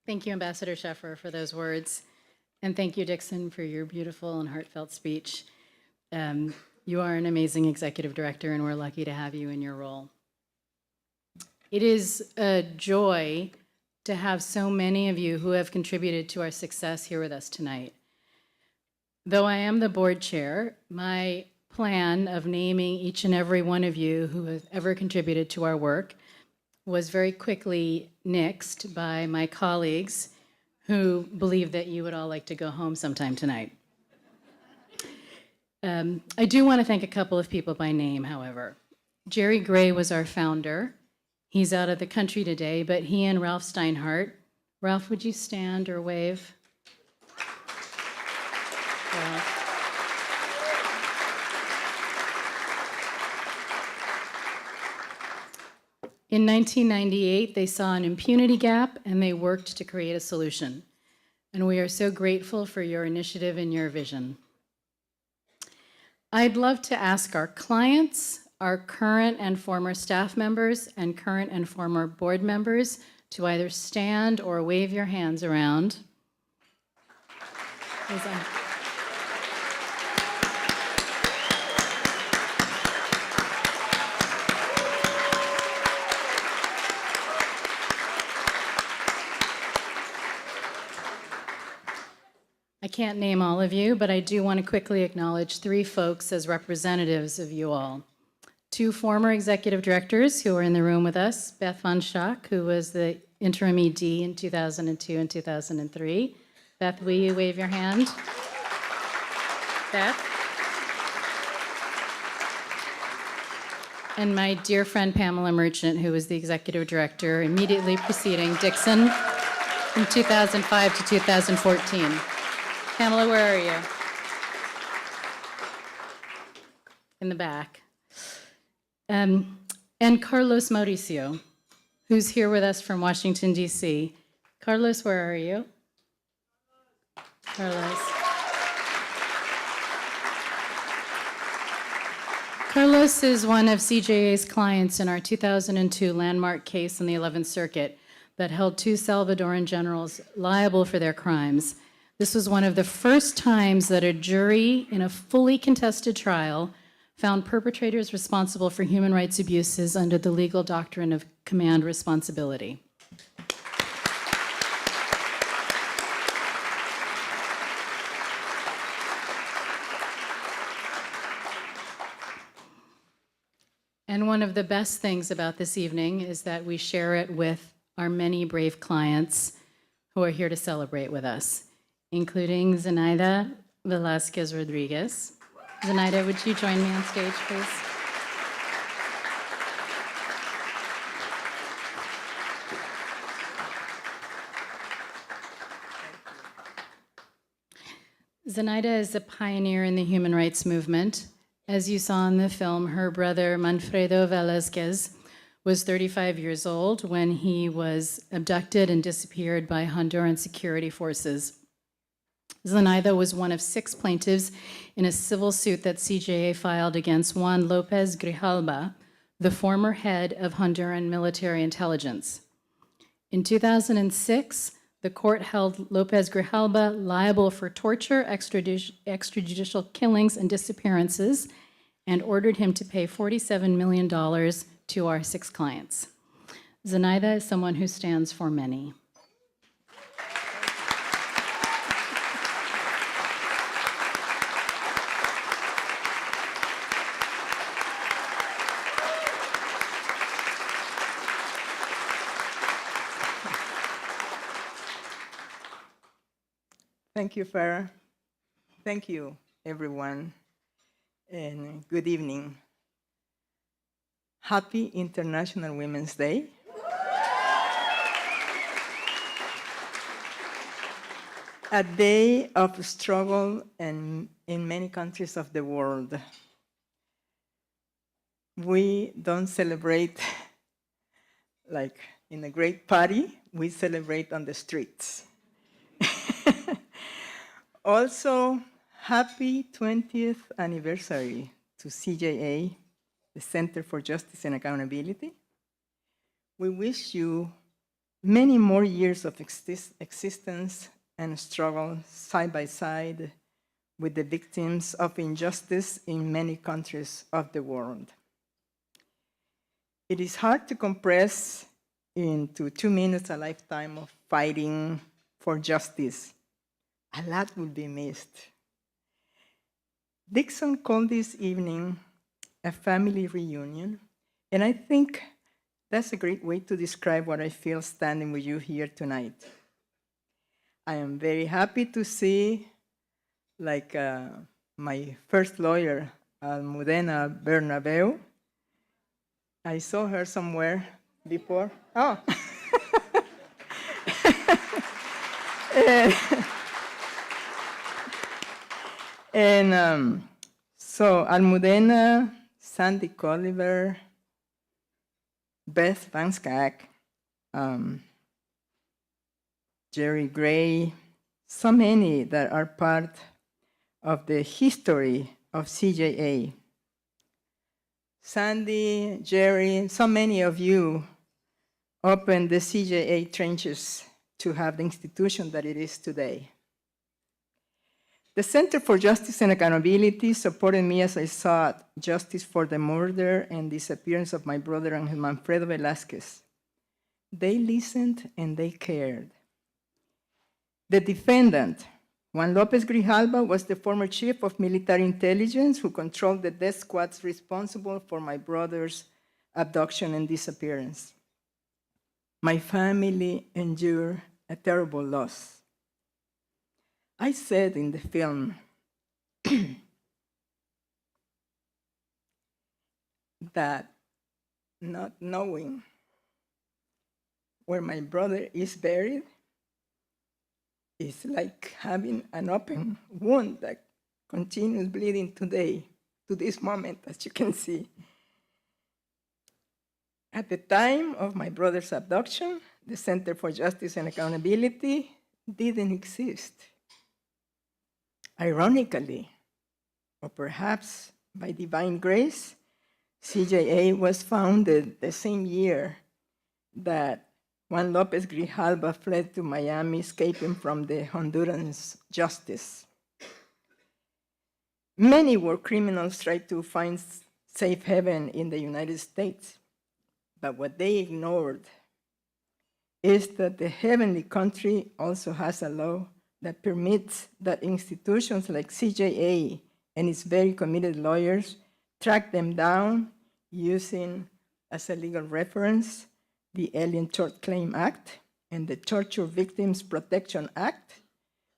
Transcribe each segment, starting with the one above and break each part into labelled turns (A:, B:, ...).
A: Thank you, Ambassador Sheffer, for those words. And thank you, Dixon, for your beautiful and heartfelt speech. You are an amazing executive director, and we're lucky to have you in your role. It is a joy to have so many of you who have contributed to our success here with us tonight. Though I am the board chair, my plan of naming each and every one of you who have ever contributed to our work was very quickly nixed by my colleagues who believe that you would all like to go home sometime tonight. I do want to thank a couple of people by name, however. Jerry Gray was our founder. He's out of the country today, but he and Ralph Steinhardt. Ralph, would you stand or wave? Ralph. In 1998, they saw an impunity gap and they worked to create a solution. And we are so grateful for your initiative and your vision. I'd love to ask our clients, our current and former staff members, and current and former board members to either stand or wave your hands around. I can't name all of you, but I do want to quickly acknowledge 3 folks as representatives of you all. 2 former executive directors who are in the room with us, Beth Von Schack, who was the interim ED in 2002 and 2003. Beth, will you wave your hand? Beth? And my dear friend Pamela Merchant, who was the executive director immediately preceding Dixon from 2005 to 2014. Pamela, where are you? In the back. And Carlos Mauricio, who's here with us from Washington, D.C. Carlos, where are you? Carlos. Carlos is one of CJA's clients in our 2002 landmark case in the 11th Circuit that held 2 Salvadoran generals liable for their crimes. This was one of the first times that a jury in a fully contested trial found perpetrators responsible for human rights abuses under the legal doctrine of command responsibility. And one of the best things about this evening is that we share it with our many brave clients who are here to celebrate with us, including Zenaida Velásquez Rodriguez. Zenaida, would you join me on stage, please? Zenaida is a pioneer in the human rights movement. As you saw in the film, her brother, Manfredo Velásquez, was 35 years old when he was abducted and disappeared by Honduran security forces. Zenaida was one of 6 plaintiffs in a civil suit that CJA filed against Juan López Grijalba, the former head of Honduran military intelligence. In 2006, the court held López Grijalba liable for torture, extrajudicial killings, and disappearances, and ordered him to pay $47 million to our 6 clients. Zenaida is someone who stands for many.
B: Thank you, Farah. Thank you, everyone, and good evening. Happy International Women's Day. A day of struggle in many countries of the world. We don't celebrate like in a great party, we celebrate on the streets. Also, happy 20th anniversary to CJA, the Center for Justice and Accountability. We wish you many more years of existence and struggle side by side with the victims of injustice in many countries of the world. It is hard to compress into 2 minutes a lifetime of fighting for justice. A lot will be missed. Dixon called this evening a family reunion, and I think that's a great way to describe what I feel standing with you here tonight. I am very happy to see, my first lawyer, Almudena Bernabeu. I saw her somewhere before. Oh. So Almudena, Sandy Colliver, Beth Van Skak, Jerry Gray, so many that are part of the history of CJA. Sandy, Jerry, so many of you opened the CJA trenches to have the institution that it is today. The Center for Justice and Accountability supported me as I sought justice for the murder and disappearance of my brother Manfredo Velásquez. They listened and they cared. The defendant, Juan López Grijalva, was the former chief of military intelligence who controlled the death squads responsible for my brother's abduction and disappearance. My family endured a terrible loss. I said in the film that not knowing where my brother is buried is like having an open wound that continues bleeding today, to this moment, as you can see. At the time of my brother's abduction, the Center for Justice and Accountability didn't exist. Ironically, or perhaps by divine grace, CJA was founded the same year that Juan López Grijalva fled to Miami, escaping from the Honduran justice. Many war criminals tried to find safe haven in the United States, but what they ignored is that the heavenly country also has a law that permits that institutions like CJA and its very committed lawyers track them down using, as a legal reference, the Alien Tort Claim Act and the Torture Victims Protection Act,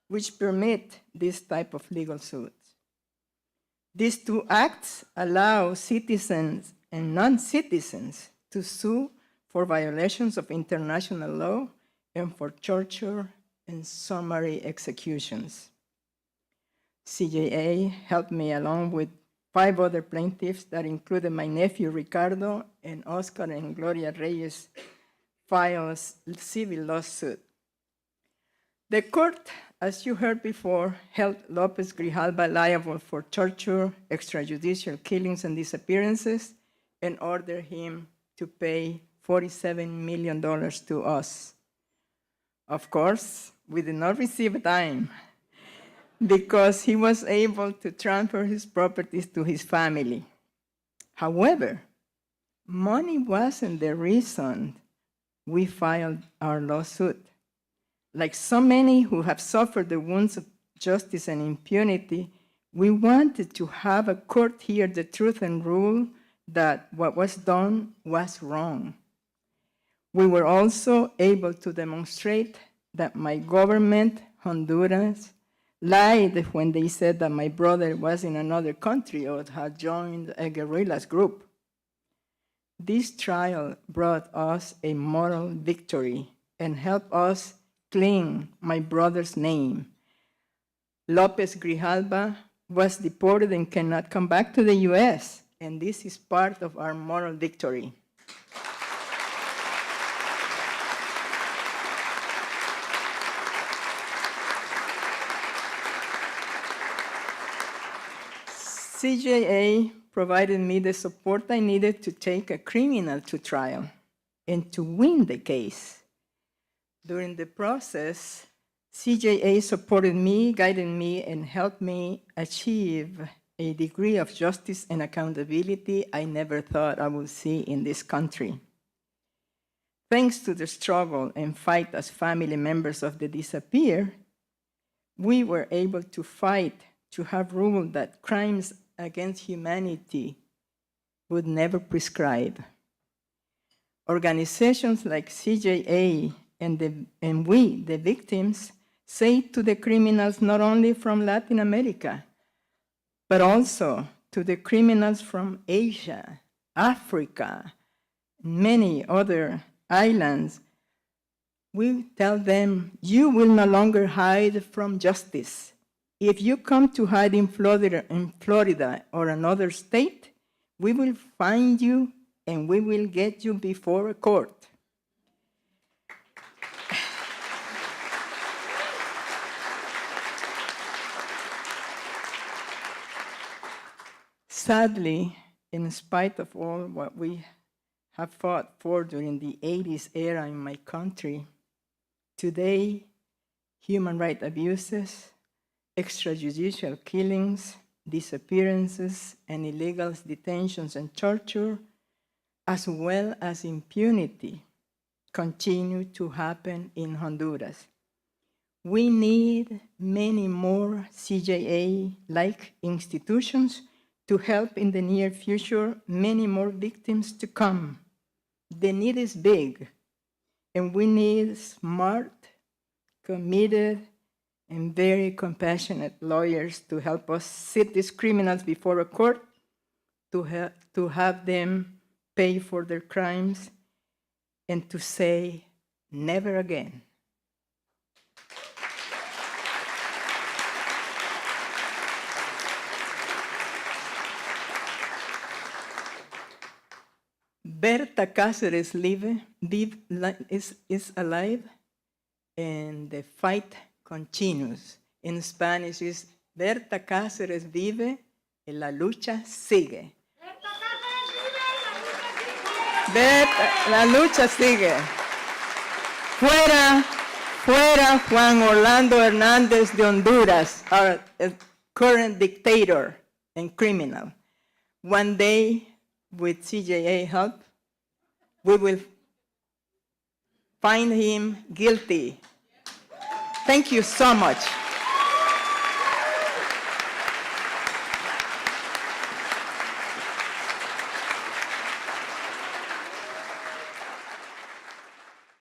B: which permit this type of legal suits. These two acts allow citizens and non-citizens to sue for violations of international law and for torture and summary executions. CJA helped me along with 5 other plaintiffs that included my nephew Ricardo and Oscar and Gloria Reyes file a civil lawsuit. The court, as you heard before, held López Grijalva liable for torture, extrajudicial killings and disappearances, and ordered him to pay $47 million to us. Of course, we did not receive a dime because he was able to transfer his properties to his family. However, money wasn't the reason we filed our lawsuit. Like so many who have suffered the wounds of justice and impunity, we wanted to have a court hear the truth and rule that what was done was wrong. We were also able to demonstrate that my government, Honduras, lied when they said that my brother was in another country or had joined a guerrillas group. This trial brought us a moral victory and helped us clean my brother's name. López Grijalva was deported and cannot come back to the US, and this is part of our moral victory. CJA provided me the support I needed to take a criminal to trial and to win the case. During the process, CJA supported me, guided me, and helped me achieve a degree of justice and accountability I never thought I would see in this country. Thanks to the struggle and fight as family members of the disappeared, we were able to fight to have rules that crimes against humanity would never prescribe. Organizations like CJA and we, the victims, say to the criminals not only from Latin America, but also to the criminals from Asia, Africa, many other islands, we tell them, you will no longer hide from justice. If you come to hide in Florida or another state, we will find you and we will get you before a court. Sadly, in spite of all what we have fought for during the 80s era in my country, today, human rights abuses, extrajudicial killings, disappearances, and illegal detentions and torture, as well as impunity, continue to happen in Honduras. We need many more CJA-like institutions to help in the near future many more victims to come. The need is big, and we need smart, committed, and very compassionate lawyers to help us sit these criminals before a court, to have them pay for their crimes, and to say, never again. Berta Cáceres is alive, and the fight continues. In Spanish is Berta Cáceres vive y la lucha sigue. Berta, la lucha sigue. Fuera, fuera Juan Orlando Hernández de Honduras, our current dictator and criminal. One day, with CJA help, we will find him guilty. Thank you so much.